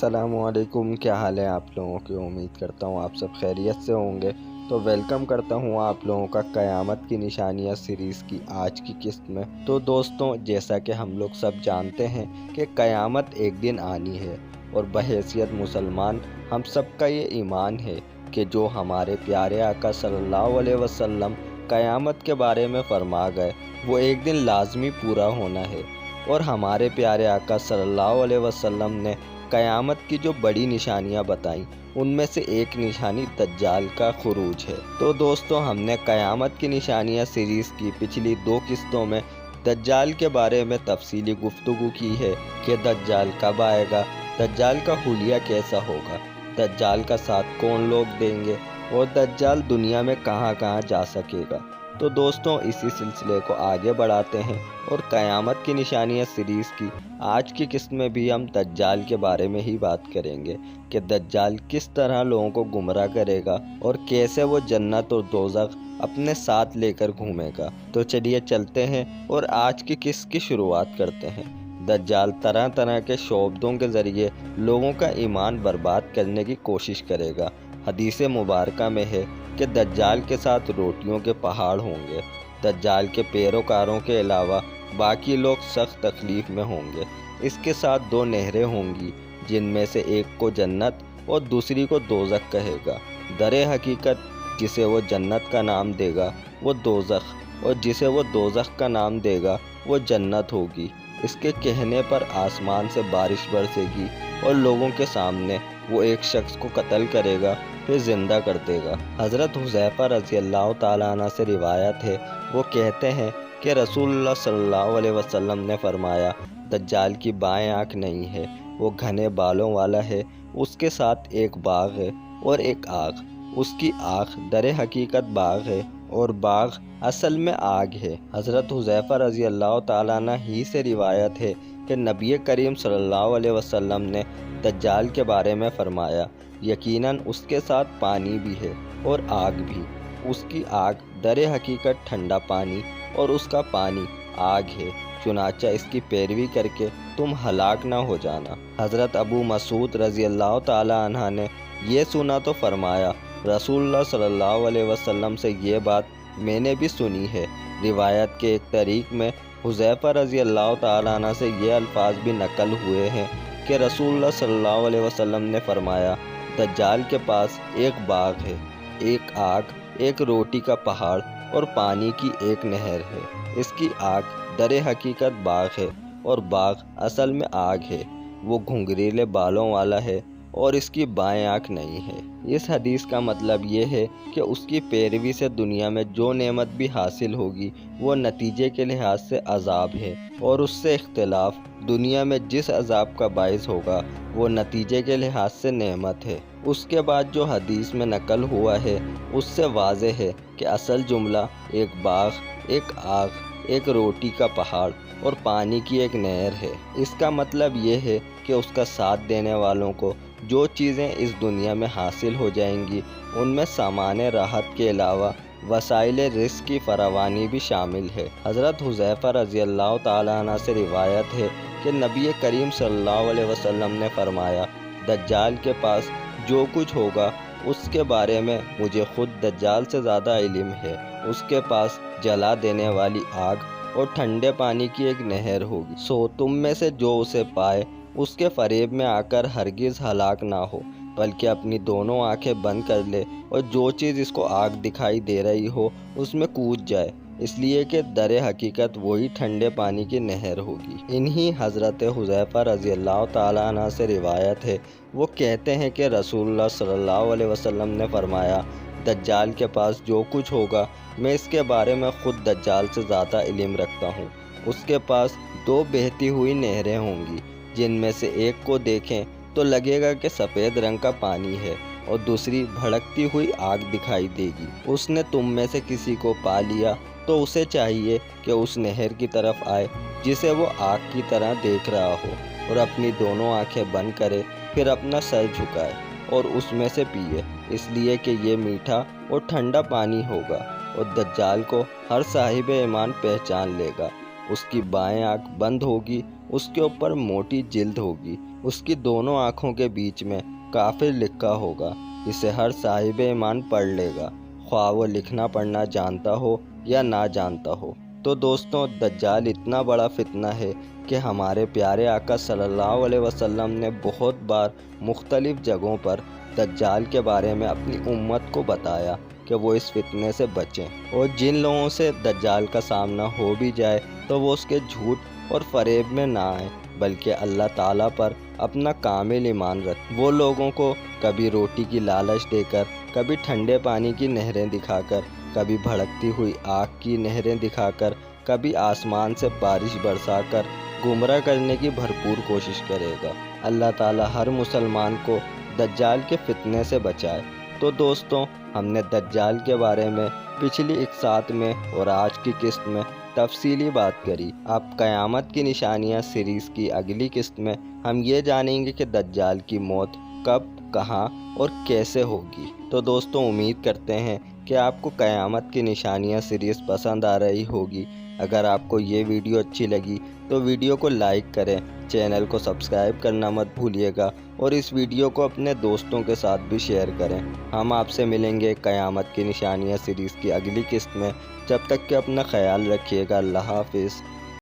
अस्सलाम वालेकुम। क्या हाल है आप लोगों की? उम्मीद करता हूँ आप सब खैरियत से होंगे। तो वेलकम करता हूँ आप लोगों का क़यामत की निशानियाँ सीरीज़ की आज की किस्त में। तो दोस्तों, जैसा कि हम लोग सब जानते हैं कि क़यामत एक दिन आनी है और बहैसियत मुसलमान हम सब का ये ईमान है कि जो हमारे प्यारे आका सल्लल्लाहु अलैहि वसल्लम क़यामत के बारे में फरमा गए वो एक दिन लाजमी पूरा होना है। और हमारे प्यारे आका सल्लल्लाहु अलैहि वसल्लम ने क़यामत की जो बड़ी निशानियां बताईं उनमें से एक निशानी दज्जाल का खुरूज है। तो दोस्तों, हमने क़यामत की निशानियां सीरीज़ की पिछली 2 किस्तों में दज्जाल के बारे में तफसीली गुफ्तगू की है कि दज्जाल कब आएगा, दज्जाल का हुलिया कैसा होगा, दज्जाल का साथ कौन लोग देंगे और दज्जाल दुनिया में कहां कहां जा सकेगा। तो दोस्तों, इसी सिलसिले को आगे बढ़ाते हैं और क़यामत की निशानियां सीरीज़ की आज की किस्त में भी हम दज्जाल के बारे में ही बात करेंगे कि दज्जाल किस तरह लोगों को गुमराह करेगा और कैसे वो जन्नत और दोज़ख अपने साथ लेकर घूमेगा। तो चलिए चलते हैं और आज की किस्त की शुरुआत करते हैं। दज्जाल तरह तरह के शोबदों के ज़रिए लोगों का ईमान बर्बाद करने की कोशिश करेगा। हदीस मुबारका में है कि दज्जाल के साथ रोटियों के पहाड़ होंगे। दज्जाल के पैरोकारों के अलावा बाकी लोग सख्त तकलीफ़ में होंगे। इसके साथ 2 नहरें होंगी जिनमें से एक को जन्नत और दूसरी को दोज़ख कहेगा। दरे हकीकत जिसे वो जन्नत का नाम देगा वो दोज़ख, और जिसे वो दोज़ख का नाम देगा वो जन्नत होगी। इसके कहने पर आसमान से बारिश बरसेगी और लोगों के सामने वो एक शख्स को कत्ल करेगा फिर ज़िंदा कर देगा। हज़रत हुज़ैफ़ा रज़ियल्लाहु ताला अन्हु से रिवायत है, वो कहते हैं कि रसूलुल्लाह सल्लल्लाहु अलैहि वसल्लम ने फरमाया, दज्जाल की बाएं आँख नहीं है, वो घने बालों वाला है, उसके साथ एक बाघ है और एक आग। उसकी आँख दरे हकीकत बाघ है और बाघ असल में आग है। हज़रत हुज़ैफ़ा रज़ियल्लाहु ताला अन्हु ही से रिवायत है कि नबी करीम सल्लल्लाहु अलैहि वसल्लम ने दज्जाल के बारे में फ़रमाया, यकीनन उसके साथ पानी भी है और आग भी। उसकी आग दरे हकीकत ठंडा पानी और उसका पानी आग है, चुनाचा इसकी पैरवी करके तुम हलाक ना हो जाना। हज़रत अबू मसूद रज़ियल्लाहु ताला अन्हु ने ये सुना तो फरमाया, रसूलुल्लाह सल्लल्लाहु अलैहि वसल्लम से ये बात मैंने भी सुनी है। रिवायत के एक तरीक़ में हुज़ैफ़ा रज़ियल्लाहु ताला अन्हु से ये अल्फाज भी नकल हुए हैं कि रसूलुल्लाह सल्लल्लाहु अलैहि वसल्लम ने फरमाया, दज्जाल के पास एक बाग है, एक आग, एक रोटी का पहाड़ और पानी की एक नहर है। इसकी आग दरे हकीकत बाग है और बाग असल में आग है। वो घुंघरीले बालों वाला है और इसकी बाएं आँख नहीं है। इस हदीस का मतलब ये है कि उसकी पैरवी से दुनिया में जो नेमत भी हासिल होगी वो नतीजे के लिहाज से अजाब है, और उससे इख्तिलाफ दुनिया में जिस अजाब का बाइस होगा वो नतीजे के लिहाज से नेमत है। उसके बाद जो हदीस में नकल हुआ है उससे वाज़ेह है कि असल जुमला एक बाग, एक आग, एक रोटी का पहाड़ और पानी की एक नहर है। इसका मतलब ये है कि उसका साथ देने वालों को जो चीज़ें इस दुनिया में हासिल हो जाएंगी उनमें सामान्य राहत के अलावा वसाइल रिज़्क़ की फरावानी भी शामिल है। हज़रत हुज़ैफ़ा रज़ियल्लाहु ताला अन्हु से रिवायत है कि नबी करीम सल्लल्लाहु अलैहि वसल्लम ने फरमाया, दज्जाल के पास जो कुछ होगा उसके बारे में मुझे खुद दज्जाल से ज़्यादा इल्म है। उसके पास जला देने वाली आग और ठंडे पानी की एक नहर होगी। सो तुम में से जो उसे पाए उसके फरेब में आकर हरगिज़ हलाक ना हो, बल्कि अपनी दोनों आंखें बंद कर ले और जो चीज़ इसको आग दिखाई दे रही हो उसमें कूद जाए, इसलिए कि दरे हकीकत वही ठंडे पानी की नहर होगी। इन्हीं हज़रत हुज़ैफ़ा रज़ियल्लाहु ताला अन्हु से रिवायत है, वो कहते हैं कि रसूलुल्लाह सल्लल्लाहु अलैहि वसल्लम ने फरमाया, दज्जाल के पास जो कुछ होगा मैं इसके बारे में ख़ुद दज्जाल से ज़्यादा इल्म रखता हूँ। उसके पास 2 बहती हुई नहरें होंगी जिनमें से एक को देखें तो लगेगा कि सफ़ेद रंग का पानी है और दूसरी भड़कती हुई आग दिखाई देगी। उसने तुम में से किसी को पा लिया तो उसे चाहिए कि उस नहर की तरफ आए जिसे वो आग की तरह देख रहा हो और अपनी दोनों आंखें बंद करे, फिर अपना सर झुकाए और उसमें से पिए, इसलिए कि ये मीठा और ठंडा पानी होगा और दज्जाल को हर साहिब ईमान पहचान लेगा। उसकी बाएं आँख बंद होगी اس کے اوپر موٹی جلد ہوگی، اس کی دونوں آنکھوں کے بیچ میں کافر لکھا ہوگا، اسے ہر صاحب ایمان پڑھ لے گا، خواہ وہ لکھنا پڑھنا جانتا ہو یا نہ جانتا ہو۔ تو دوستوں، دجال اتنا بڑا فتنہ ہے کہ ہمارے پیارے آقا صلی اللہ علیہ وسلم نے بہت بار مختلف جگہوں پر دجال کے بارے میں اپنی امت کو بتایا کہ وہ اس فتنے سے بچیں، اور جن لوگوں سے دجال کا سامنا ہو بھی جائے تو وہ اس کے جھوٹ اور فریب میں نہ آئیں، بلکہ اللہ تعالیٰ پر اپنا کامل ایمان رکھ۔ وہ لوگوں کو کبھی روٹی کی لالچ دے کر، کبھی ٹھنڈے پانی کی نہریں دکھا کر، کبھی بھڑکتی ہوئی آگ کی نہریں دکھا کر، کبھی آسمان سے بارش برسا کر گمراہ کرنے کی بھرپور کوشش کرے گا۔ اللہ تعالیٰ ہر مسلمان کو دجال کے فتنے سے بچائے۔ تو دوستوں، ہم نے دجال کے بارے میں پچھلی اقساط میں اور آج کی قسط میں تفصیلی بات کری۔ اب قیامت کی نشانیاں سیریز کی اگلی قسط میں ہم یہ جانیں گے کہ دجال کی موت کب، کہاں اور کیسے ہوگی۔ تو دوستوں، امید کرتے ہیں کہ آپ کو قیامت کی نشانیاں سیریز پسند آ رہی ہوگی۔ اگر آپ کو یہ ویڈیو اچھی لگی تو ویڈیو کو لائک کریں، چینل کو سبسکرائب کرنا مت بھولیے گا، اور اس ویڈیو کو اپنے دوستوں کے ساتھ بھی شیئر کریں۔ ہم آپ سے ملیں گے قیامت کی نشانیاں سیریز کی اگلی قسط میں۔ جب تک کہ اپنا خیال رکھیے گا۔ اللہ حافظ۔